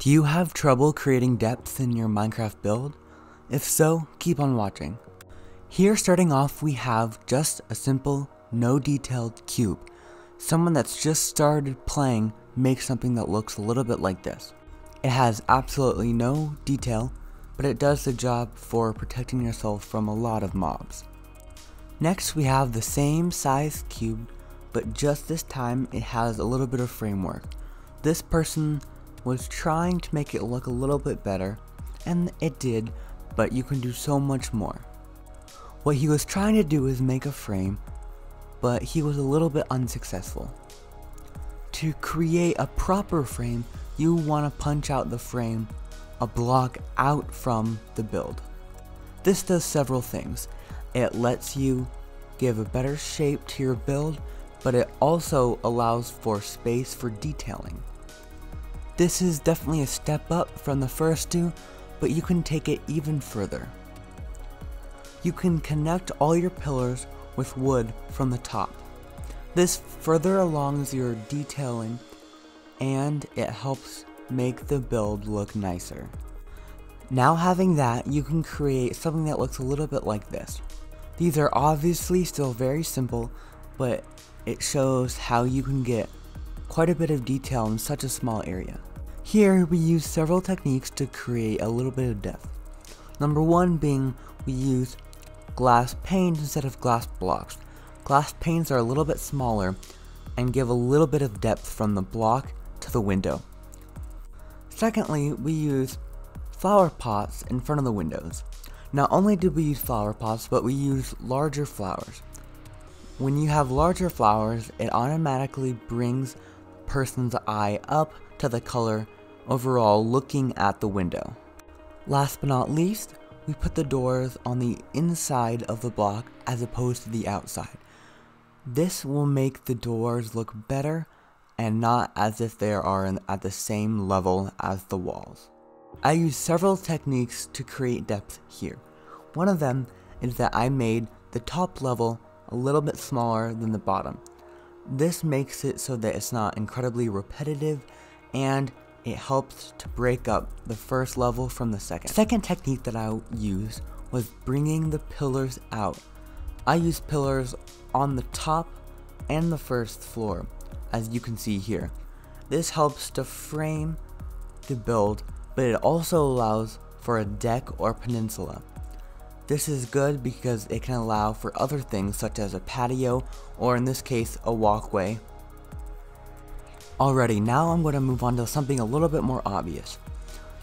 Do you have trouble creating depth in your Minecraft build? If so, keep on watching. Here starting off we have just a simple, no detailed cube. Someone that's just started playing makes something that looks a little bit like this. It has absolutely no detail, but it does the job for protecting yourself from a lot of mobs. Next we have the same size cube, but just this time it has a little bit of framework. This person was trying to make it look a little bit better, and it did, but you can do so much more. What he was trying to do is make a frame, but he was a little bit unsuccessful. To create a proper frame, you want to punch out the frame a block out from the build. This does several things. It lets you give a better shape to your build, but it also allows for space for detailing. This is definitely a step up from the first two, but you can take it even further. You can connect all your pillars with wood from the top. This further alongs your detailing, and it helps make the build look nicer. Now having that, you can create something that looks a little bit like this. These are obviously still very simple, but it shows how you can get quite a bit of detail in such a small area. Here we use several techniques to create a little bit of depth. Number one being we use glass panes instead of glass blocks. Glass panes are a little bit smaller and give a little bit of depth from the block to the window. Secondly, we use flower pots in front of the windows. Not only do we use flower pots, but we use larger flowers. When you have larger flowers, it automatically brings the person's eye up to the color overall looking at the window. Last but not least, we put the doors on the inside of the block as opposed to the outside. This will make the doors look better and not as if they are at the same level as the walls. I use several techniques to create depth here. One of them is that I made the top level a little bit smaller than the bottom. This makes it so that it's not incredibly repetitive, and it helps to break up the first level from the second. The second technique that I used was bringing the pillars out. I used pillars on the top and the first floor, as you can see here. This helps to frame the build, but it also allows for a deck or peninsula. This is good because it can allow for other things such as a patio, or in this case, a walkway. Alrighty, now I'm going to move on to something a little bit more obvious.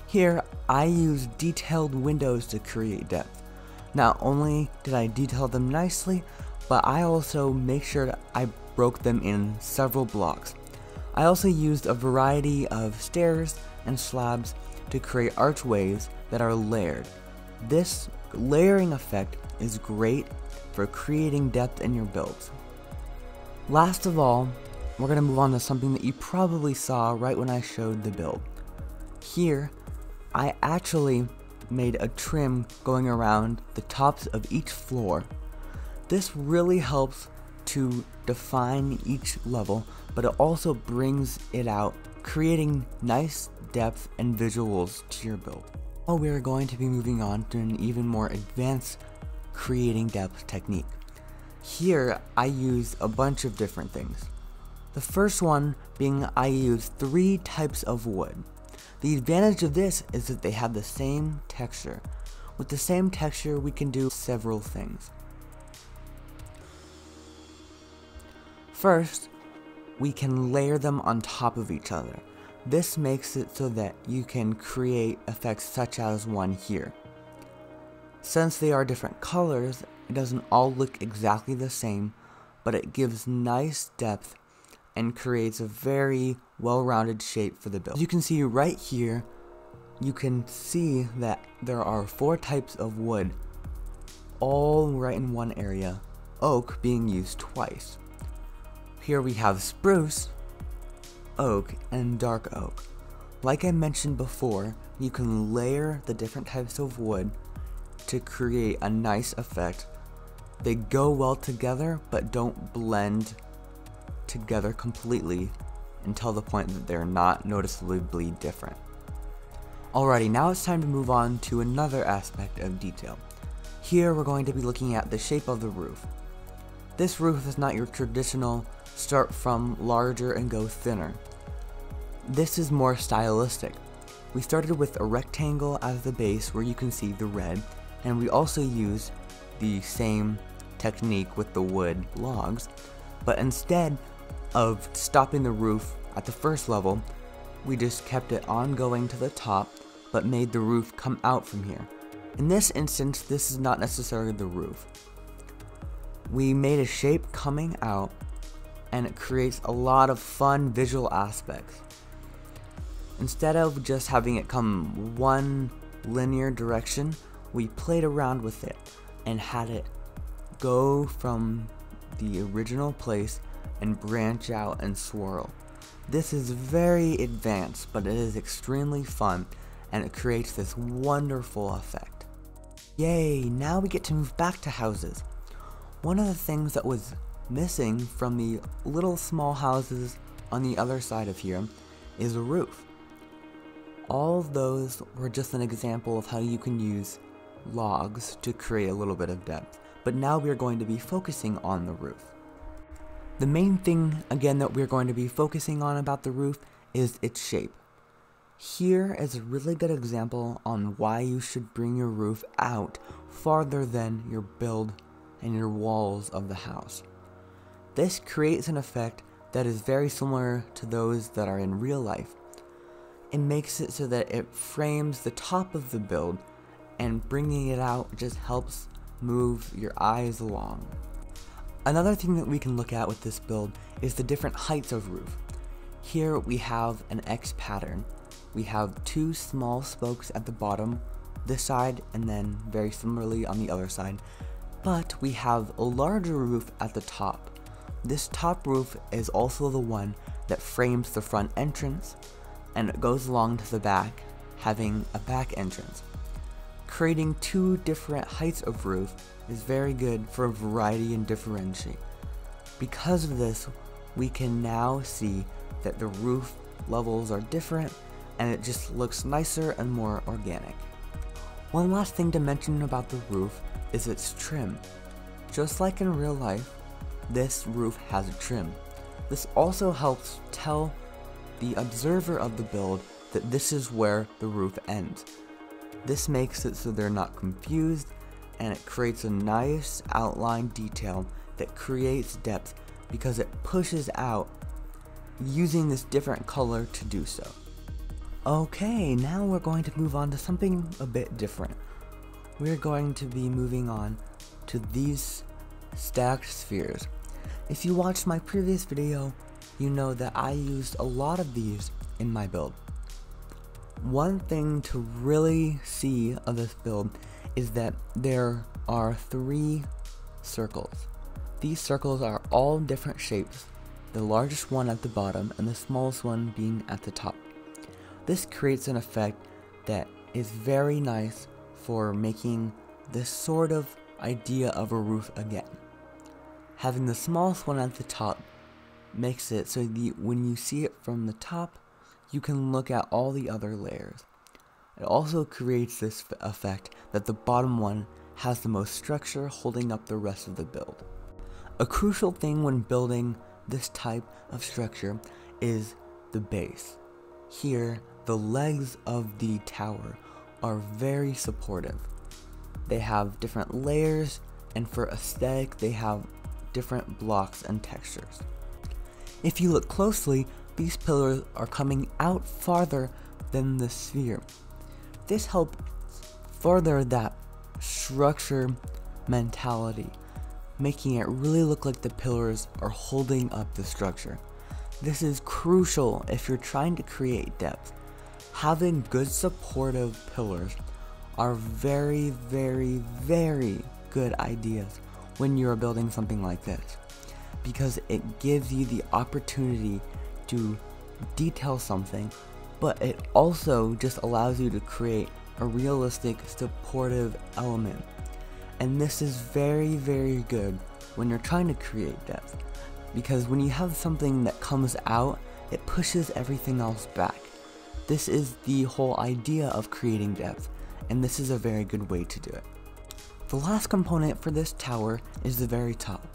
Here, I use detailed windows to create depth. Not only did I detail them nicely, but I also make sure that I broke them in several blocks. I also used a variety of stairs and slabs to create archways that are layered. This layering effect is great for creating depth in your builds. Last of all, we're going to move on to something that you probably saw right when I showed the build. Here, I actually made a trim going around the tops of each floor. This really helps to define each level, but it also brings it out, creating nice depth and visuals to your build. Now we are going to be moving on to an even more advanced creating depth technique. Here, I use a bunch of different things. The first one being I use 3 types of wood. The advantage of this is that they have the same texture. With the same texture, we can do several things. First, we can layer them on top of each other. This makes it so that you can create effects such as one here. Since they are different colors, it doesn't all look exactly the same, but it gives nice depth and creates a very well-rounded shape for the build. As you can see right here, you can see that there are 4 types of wood, all right in one area, oak being used twice. Here we have spruce, oak, and dark oak. Like I mentioned before, you can layer the different types of wood to create a nice effect. They go well together, but don't blend together completely until the point that they're not noticeably different. Alrighty, now it's time to move on to another aspect of detail. Here we're going to be looking at the shape of the roof. This roof is not your traditional start from larger and go thinner. This is more stylistic. We started with a rectangle as the base where you can see the red, and we also used the same technique with the wood logs, but instead of stopping the roof at the first level, we just kept it ongoing to the top, but made the roof come out from here. In this instance, this is not necessarily the roof. We made a shape coming out, and it creates a lot of fun visual aspects. Instead of just having it come one linear direction, we played around with it and had it go from the original place and branch out and swirl. This is very advanced, but it is extremely fun, and it creates this wonderful effect. Yay, now we get to move back to houses. One of the things that was missing from the little small houses on the other side of here is a roof. All of those were just an example of how you can use logs to create a little bit of depth, but now we're going to be focusing on the roof. The main thing, again, that we're going to be focusing on about the roof is its shape. Here is a really good example on why you should bring your roof out farther than your build and your walls of the house. This creates an effect that is very similar to those that are in real life. It makes it so that it frames the top of the build, and bringing it out just helps move your eyes along. Another thing that we can look at with this build is the different heights of roof. Here we have an X pattern. We have two small spokes at the bottom, this side, and then very similarly on the other side. But we have a larger roof at the top. This top roof is also the one that frames the front entrance, and it goes along to the back, having a back entrance. Creating two different heights of roof is very good for variety and differentiate. Because of this, we can now see that the roof levels are different, and it just looks nicer and more organic. One last thing to mention about the roof is its trim. Just like in real life, this roof has a trim. This also helps tell the observer of the build that this is where the roof ends. This makes it so they're not confused, and it creates a nice outline detail that creates depth because it pushes out using this different color to do so. Okay, now we're going to move on to something a bit different. We're going to be moving on to these stacked spheres. If you watched my previous video, you know that I used a lot of these in my build. One thing to really see of this build is that there are 3 circles. These circles are all different shapes, the largest one at the bottom and the smallest one being at the top. This creates an effect that is very nice for making this sort of idea of a roof again. Having the smallest one at the top makes it so when you see it from the top, you can look at all the other layers. It also creates this effect that the bottom one has the most structure holding up the rest of the build. A crucial thing when building this type of structure is the base. Here, the legs of the tower are very supportive. They have different layers, and for aesthetic, they have different blocks and textures. If you look closely, these pillars are coming out farther than the sphere. This helps further that structure mentality, making it really look like the pillars are holding up the structure. This is crucial if you're trying to create depth. Having good supportive pillars are very, very, very good ideas when you're building something like this, because it gives you the opportunity to detail something, but it also just allows you to create a realistic supportive element. And this is very, very good when you're trying to create depth, because when you have something that comes out, it pushes everything else back. This is the whole idea of creating depth, and this is a very good way to do it. The last component for this tower is the very top.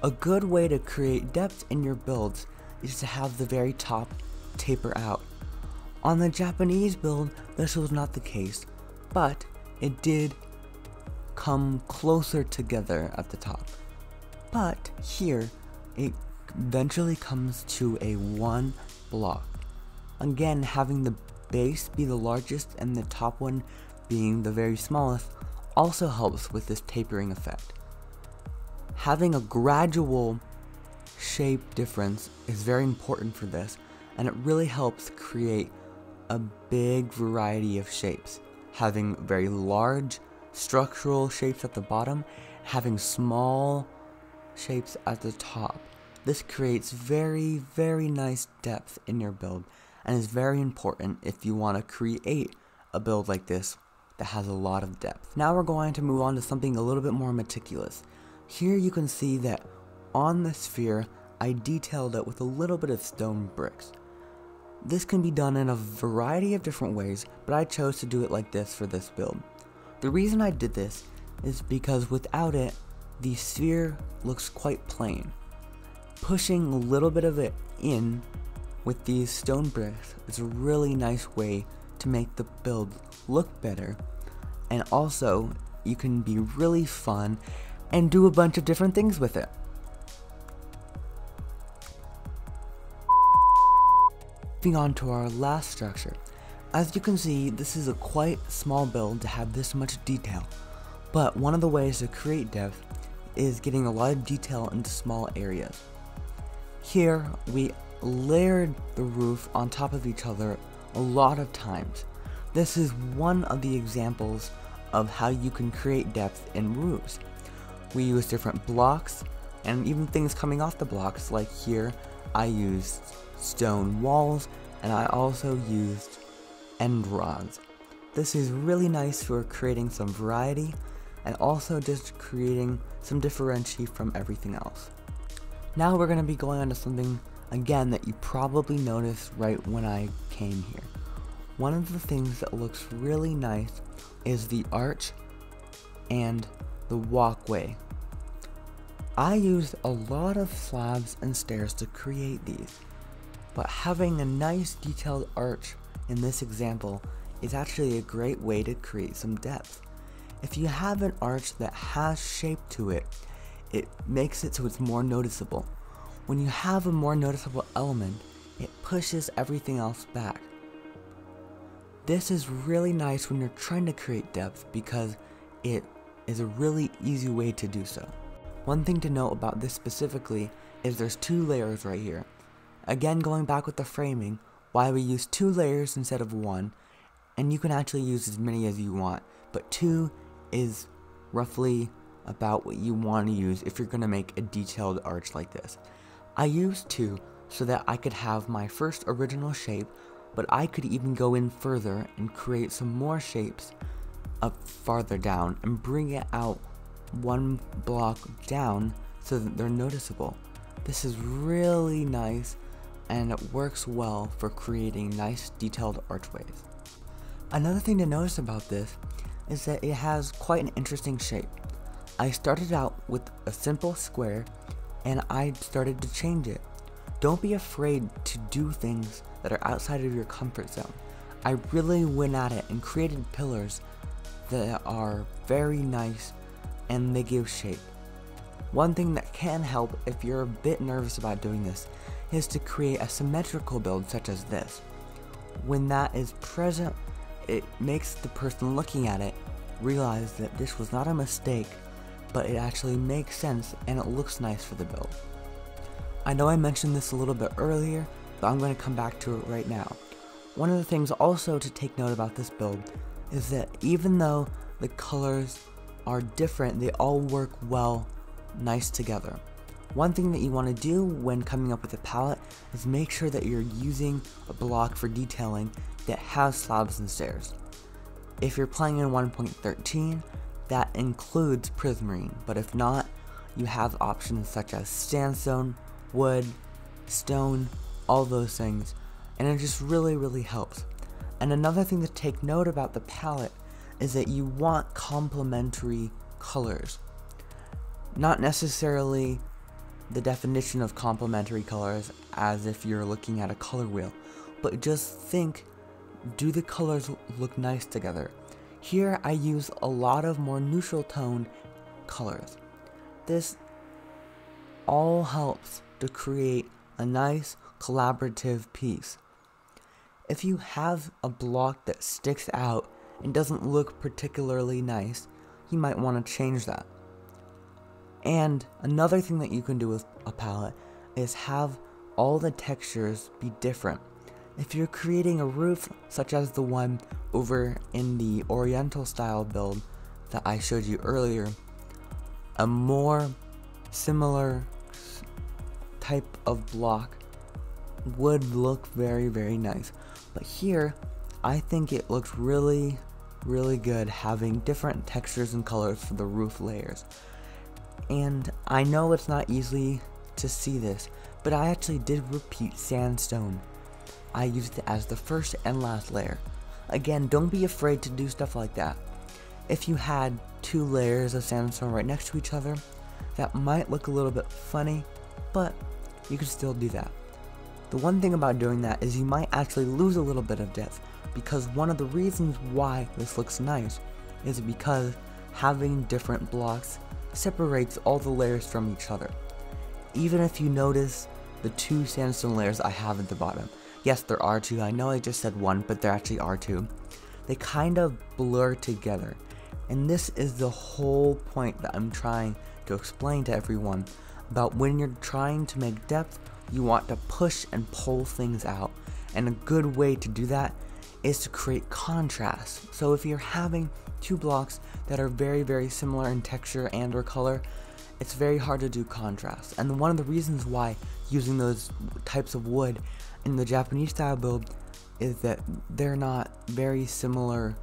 A good way to create depth in your builds is to have the very top taper out. On the Japanese build, this was not the case, but it did come closer together at the top. But here, it eventually comes to a one block. Again, having the base be the largest and the top one being the very smallest also helps with this tapering effect. Having a gradual shape difference is very important for this, and it really helps create a big variety of shapes. Having very large structural shapes at the bottom, having small shapes at the top. This creates very nice depth in your build, and is very important if you want to create a build like this that has a lot of depth. Now we're going to move on to something a little bit more meticulous. Here you can see that on the sphere, I detailed it with a little bit of stone bricks. This can be done in a variety of different ways, but I chose to do it like this for this build. The reason I did this is because without it, the sphere looks quite plain. Pushing a little bit of it in with these stone bricks is a really nice way to make the build look better, and also you can be really fun and do a bunch of different things with it. Moving on to our last structure. As you can see, this is a quite small build to have this much detail, but one of the ways to create depth is getting a lot of detail into small areas. Here, we layered the roof on top of each other a lot of times. This is one of the examples of how you can create depth in roofs. We use different blocks, and even things coming off the blocks, like here, I used stone walls, and I also used end rods. This is really nice for creating some variety, and also just creating some differentiation from everything else. Now we're going to be going on to something, again, that you probably noticed right when I came here. One of the things that looks really nice is the arch and the walkway. I used a lot of slabs and stairs to create these, but having a nice detailed arch in this example is actually a great way to create some depth. If you have an arch that has shape to it, it makes it so it's more noticeable. When you have a more noticeable element, it pushes everything else back. This is really nice when you're trying to create depth because it is a really easy way to do so. One thing to note about this specifically is there's two layers right here. Again, going back with the framing, why we use 2 layers instead of 1, and you can actually use as many as you want, but 2 is roughly about what you want to use if you're going to make a detailed arch like this. I used 2 so that I could have my first original shape, but I could even go in further and create some more shapes up farther down and bring it out 1 block down so that they're noticeable. This is really nice, and it works well for creating nice detailed archways. Another thing to notice about this is that it has quite an interesting shape. I started out with a simple square, and I started to change it. Don't be afraid to do things that are outside of your comfort zone. I really went at it and created pillars that are very nice and they give shape. One thing that can help if you're a bit nervous about doing this is to create a symmetrical build such as this. When that is present, it makes the person looking at it realize that this was not a mistake, but it actually makes sense and it looks nice for the build. I know I mentioned this a little bit earlier, but I'm going to come back to it right now. One of the things also to take note about this build is that even though the colors are different, they all work well, nice together. One thing that you want to do when coming up with a palette is make sure that you're using a block for detailing that has slabs and stairs. If you're playing in 1.13, that includes prismarine, but if not, you have options such as sandstone, wood, stone, all those things, and it just really helps. And another thing to take note about the palette is that you want complementary colors. Not necessarily the definition of complementary colors as if you're looking at a color wheel, but just think, do the colors look nice together? Here I use a lot of more neutral toned colors. This all helps to create a nice collaborative piece. If you have a block that sticks out and doesn't look particularly nice, you might want to change that. And another thing that you can do with a palette is have all the textures be different. If you're creating a roof such as the one over in the Oriental style build that I showed you earlier, a more similar type of block would look very, very nice. But here, I think it looks really, really good having different textures and colors for the roof layers. And I know it's not easy to see this, but I actually did repeat sandstone. I used it as the first and last layer. Again, don't be afraid to do stuff like that. If you had 2 layers of sandstone right next to each other, that might look a little bit funny, but you can still do that. The one thing about doing that is you might actually lose a little bit of depth, because one of the reasons why this looks nice is because having different blocks separates all the layers from each other. Even if you notice the 2 sandstone layers I have at the bottom, yes, there are 2, I know I just said 1, but there actually are 2. They kind of blur together, and this is the whole point that I'm trying to explain to everyone about when you're trying to make depth. You want to push and pull things out, and a good way to do that is to create contrast. So if you're having 2 blocks that are very, very similar in texture and or color, it's very hard to do contrast. And one of the reasons why using those types of wood in the Japanese style build is that they're not very similar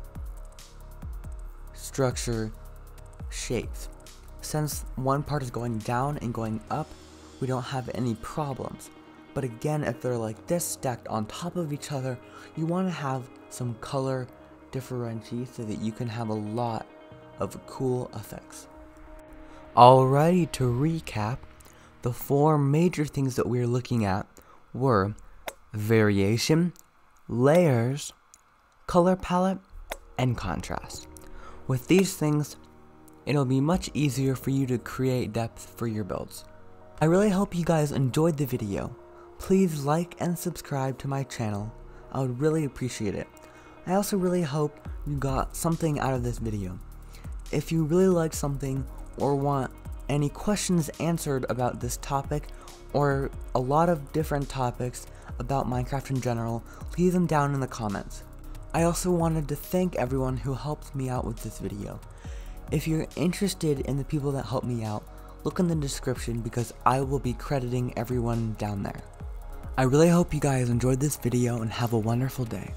structure shapes. Since one part is going down and going up, we don't have any problems. But again, if they're like this stacked on top of each other, you want to have some color differentiation so that you can have a lot of cool effects. Alrighty, to recap, the 4 major things that we're looking at were variation, layers, color palette, and contrast. With these things, it'll be much easier for you to create depth for your builds. I really hope you guys enjoyed the video. Please like and subscribe to my channel. I would really appreciate it. I also really hope you got something out of this video. If you really liked something or want any questions answered about this topic or a lot of different topics about Minecraft in general, leave them down in the comments. I also wanted to thank everyone who helped me out with this video. If you're interested in the people that helped me out, look in the description because I will be crediting everyone down there. I really hope you guys enjoyed this video and have a wonderful day.